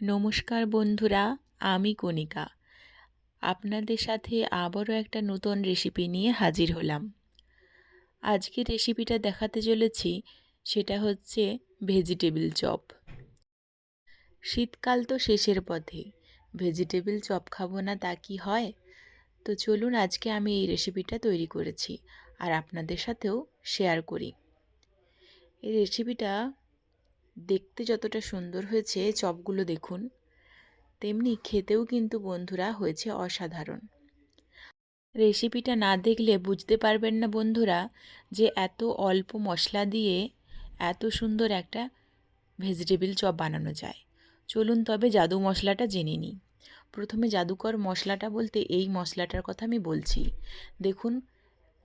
নমস্কার বন্ধুরা, আমি কণিকা। আপনাদের সাথে আবারও একটা নতুন রেসিপি নিয়ে হাজির হলাম। আজকের রেসিপিটা দেখাতে চলেছি, সেটা হচ্ছে ভেজিটেবিল চপ। শীতকাল তো শেষের পথে, ভেজিটেবিল চপ খাবো না তা কি হয়? তো চলুন আজকে আমি এই রেসিপিটা তৈরি করেছি আর আপনাদের সাথেও শেয়ার করি। এই রেসিপিটা দেখতে যতটা সুন্দর হয়েছে, চপগুলো দেখুন, তেমনি খেতেও কিন্তু বন্ধুরা হয়েছে অসাধারণ। রেসিপিটা না দেখলে বুঝতে পারবেন না বন্ধুরা যে এত অল্প মশলা দিয়ে এত সুন্দর একটা ভেজিটেবিল চপ বানানো যায়। চলুন তবে জাদু মশলাটা জেনে নিই। প্রথমে জাদুকর মশলাটা বলতে এই মশলাটার কথা আমি বলছি। দেখুন,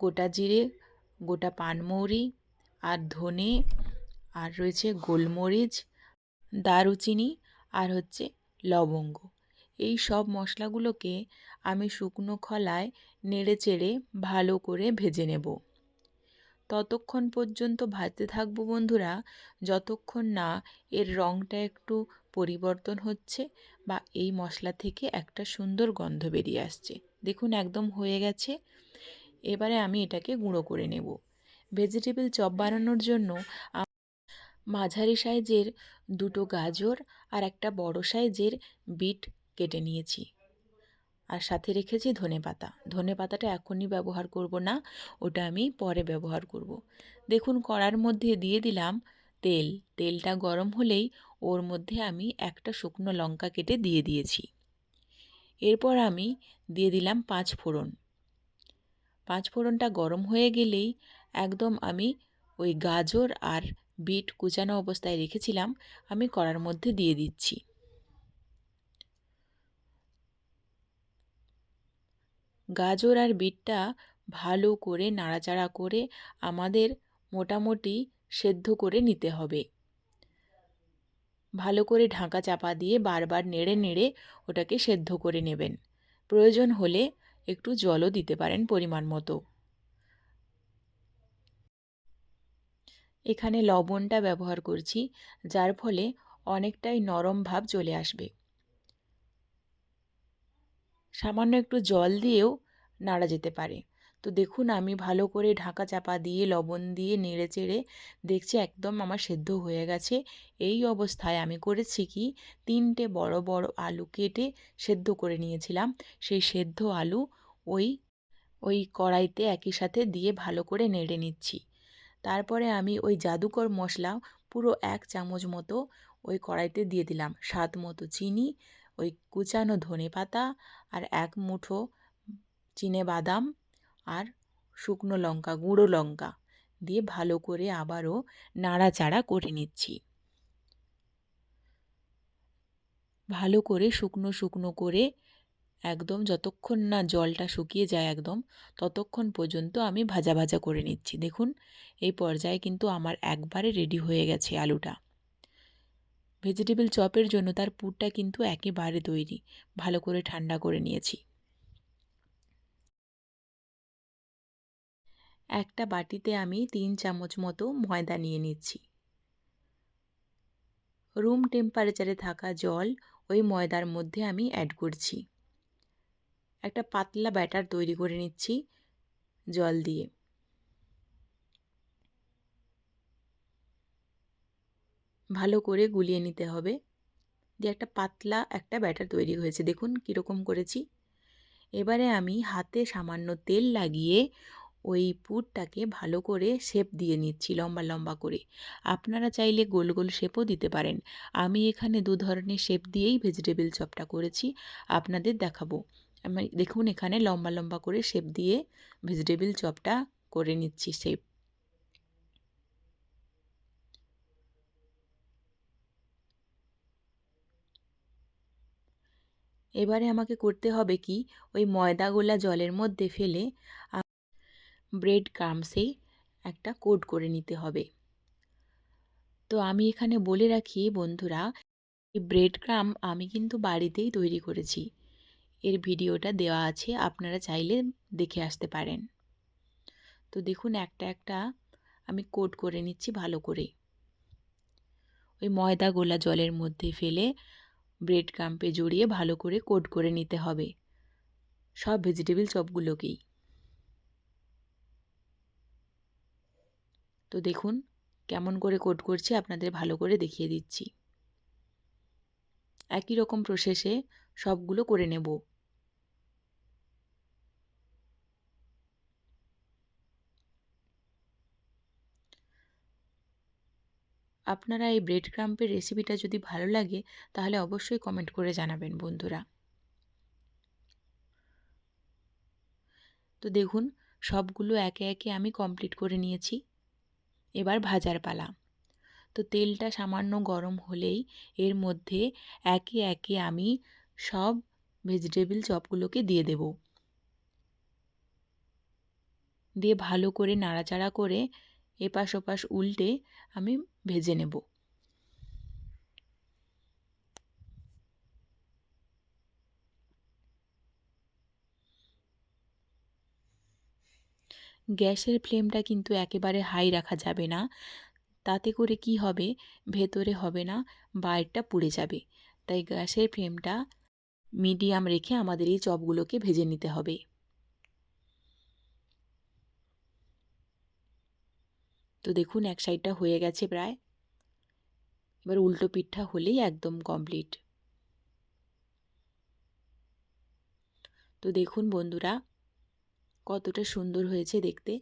গোটা জিরে, গোটা পানমৌরি আর ধনে, আর রয়েছে গোলমরিচ, দারুচিনি, আর হচ্ছে লবঙ্গ। এই সব মশলাগুলোকে আমি শুকনো খলায় নেড়েচেড়ে ভালো করে ভেজে নেব। ততক্ষণ পর্যন্ত ভাজতে থাকবো বন্ধুরা, যতক্ষণ না এর রঙটা একটু পরিবর্তন হচ্ছে বা এই মশলা থেকে একটা সুন্দর গন্ধ বেরিয়ে আসছে। দেখুন একদম হয়ে গেছে। এবারে আমি এটাকে গুঁড়ো করে নেব। ভেজিটেবিল চপ বানানোর জন্য মাঝারি সাইজের দুটো গাজর আর একটা বড় সাইজের বিট কেটে নিয়েছি, আর সাথে রেখেছি ধনেপাতা। ধনেপাতাটা এখনই ব্যবহার করব না, ওটা আমি পরে ব্যবহার করব। দেখুন কড়ার মধ্যে দিয়ে দিলাম তেল। তেলটা গরম হলেই ওর মধ্যে আমি একটা শুকনো লঙ্কা কেটে দিয়ে দিয়েছি। এরপর আমি দিয়ে দিলাম 5 ফোড়ন। 5 ফোড়নটা গরম হয়ে গেলেই একদম আমি ওই গাজর আর বিট কুচানো অবস্থায় রেখেছিলাম, আমি কড়ার মধ্যে দিয়ে দিচ্ছি। গাজর আর বিটটা ভালো করে নাড়াচাড়া করে আমাদের মোটামুটি সেদ্ধ করে নিতে হবে। ভালো করে ঢাকা চাপা দিয়ে বারবার নেড়ে নেড়ে ওটাকে সেদ্ধ করে নেবেন। প্রয়োজন হলে একটু জলও দিতে পারেন পরিমাণ মতো। এখানে লবণটা ব্যবহার করছি, যার ফলে অনেকটাই নরম ভাব চলে আসবে। সামান্য একটু জল দিয়েও নাড়া যেতে পারে। তো দেখুন আমি ভালো করে ঢাকা চাপা দিয়ে লবণ দিয়ে নেড়েচেড়ে দেখছি একদম আমার সেদ্ধ হয়ে গেছে। এই অবস্থায় আমি করেছি কি, 3টে বড় বড় আলু কেটে সেদ্ধ করে নিয়েছিলাম। সেই সেদ্ধ আলু ওই ওই কড়াইতে একই সাথে দিয়ে ভালো করে নেড়ে নিচ্ছি। তারপরে আমি ওই জাদুকর মশলা পুরো 1 চামচ মতো ওই কড়াইতে দিয়ে দিলাম। স্বাদ মতো চিনি, ওই কুচানো ধনেপাতা আর 1 মুঠো চিনেবাদাম আর শুকনো লঙ্কা, গুঁড়ো লঙ্কা দিয়ে ভালো করে আবারও নাড়াচাড়া করে নিচ্ছি। ভালো করে শুকনো শুকনো করে একদম যতক্ষণ না জলটা শুকিয়ে যায় একদম, ততক্ষণ পর্যন্ত আমি ভাজা ভাজা করে নিচ্ছি। দেখুন এই পর্যায়ে কিন্তু আমার একবারে রেডি হয়ে গেছে আলুটা। ভেজিটেবল চপের জন্য তার পুরটা কিন্তু একেবারে তৈরি। ভালো করে ঠান্ডা করে নিয়েছি। একটা বাটিতে আমি 3 চামচ মতো ময়দা নিয়ে নিচ্ছি। রুম টেম্পারেচারে থাকা জল ওই ময়দার মধ্যে আমি অ্যাড করছি। একটা পাতলা ব্যাটার তৈরি করে নিচ্ছি জল দিয়ে। ভালো করে গুলিয়ে নিতে হবে। দিয়ে একটা পাতলা একটা ব্যাটার তৈরি হয়েছে, দেখুন কীরকম করেছি। এবারে আমি হাতে সামান্য তেল লাগিয়ে ওই পুরটাকে ভালো করে শেপ দিয়ে নিচ্ছি লম্বা লম্বা করে। আপনারা চাইলে গোল গোল শেপও দিতে পারেন। আমি এখানে 2 ধরনের শেপ দিয়েই ভেজিটেবল চপটা করেছি, আপনাদের দেখাবো। আমি দেখুন এখানে লম্বা লম্বা করে শেপ দিয়ে ভেজিটেবল চপটা করে নিচ্ছি শেপ। এবারে আমাকে করতে হবে কি, ওই ময়দাগুলা জলের মধ্যে ফেলে ব্রেড ক্রাম্বসে একটা কোট করে নিতে হবে। তো আমি এখানে বলে রাখি বন্ধুরা, এই ব্রেড ক্রাম্ব আমি কিন্তু বাড়িতেই তৈরি করেছি। এর ভিডিওটা দেওয়া আছে, আপনারা চাইলে দেখে আসতে পারেন। তো দেখুন একটা একটা আমি কোট করে নিচ্ছি ভালো করে। ওই ময়দা গোলা জলের মধ্যে ফেলে ব্রেড ক্রাম্পে জড়িয়ে ভালো করে কোট করে নিতে হবে সব ভেজিটেবল চপগুলোকেই। তো দেখুন কেমন করে কোট করছি, আপনাদের ভালো করে দেখিয়ে দিচ্ছি। একই রকম প্রসেসে সবগুলো করে নেব। আপনারা এই ব্রেড ক্রাম্পের রেসিপিটা যদি ভালো লাগে তাহলে অবশ্যই কমেন্ট করে জানাবেন বন্ধুরা। তো দেখুন সবগুলো একে একে আমি কমপ্লিট করে নিয়েছি। এবার ভাজার পালা। তো তেলটা সামান্য গরম হলেই এর মধ্যে একে একে আমি সব ভেজিটেবল চপগুলোকে দিয়ে দেব। দিয়ে ভালো করে নাড়াচাড়া করে এপাশ ওপাশ উল্টে আমি ভেজে নেব। গ্যাসের ফ্লেমটা কিন্তু একেবারে হাই রাখা যাবে না, তাতে করে কি হবে, ভেতরে হবে না, বাইরেটা পুড়ে যাবে। তাই গ্যাসের ফ্লেমটা মিডিয়াম রেখে আমাদের এই চপগুলোকে ভেজে নিতে হবে। তো দেখুন এক সাইডটা হয়ে গেছে প্রায়, এবার উল্টো পিঠটা হলেই একদম কমপ্লিট। তো দেখুন বন্ধুরা কতটা সুন্দর হয়েছে দেখতে।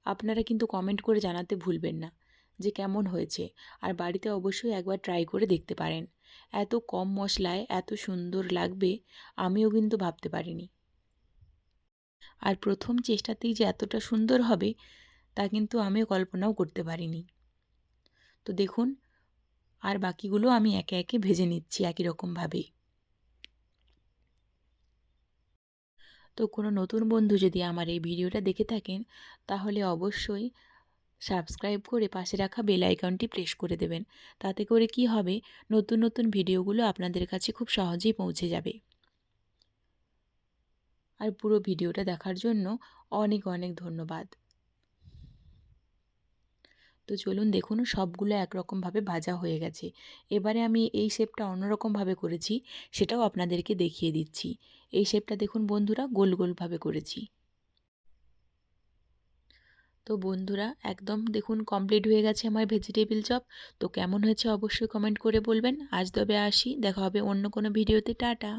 আপনারা কিন্তু কমেন্ট করে জানাতে ভুলবেন না যে কেমন হয়েছে, আর বাড়িতে অবশ্যই একবার ট্রাই করে দেখতে পারেন। এত কম মশলায় এত সুন্দর লাগবে আমিও কিন্তু ভাবতে পারিনি, আর প্রথম চেষ্টাতেই যে এতটা সুন্দর হবে তা কিন্তু আমিও কল্পনাও করতে পারিনি। তো দেখুন আর বাকিগুলো আমি একে একে ভেজে নিচ্ছি একই রকমভাবেই। তো কোনো নতুন বন্ধু যদি আমার এই ভিডিওটা দেখে থাকেন তাহলে অবশ্যই সাবস্ক্রাইব করে পাশে রাখা বেল আইকনটি প্রেস করে দেবেন। তাতে করে কি হবে, নতুন নতুন ভিডিওগুলো আপনাদের কাছে খুব সহজেই পৌঁছে যাবে। আর পুরো ভিডিওটা দেখার জন্য অনেক অনেক ধন্যবাদ। তো চলুন দেখুন সবগুলো একরকমভাবে ভাজা হয়ে গেছে। এবারে আমি এই শেপটা অন্যরকমভাবে করেছি, সেটাও আপনাদেরকে দেখিয়ে দিচ্ছি। এই শেপটা দেখুন বন্ধুরা গোল গোলভাবে করেছি। তো বন্ধুরা একদম দেখুন কমপ্লিট হয়ে গেছে আমার ভেজিটেবিল চপ। তো কেমন হয়েছে অবশ্যই কমেন্ট করে বলবেন। আজ তবে আসি, দেখা হবে অন্য কোনো ভিডিওতে। টাটা।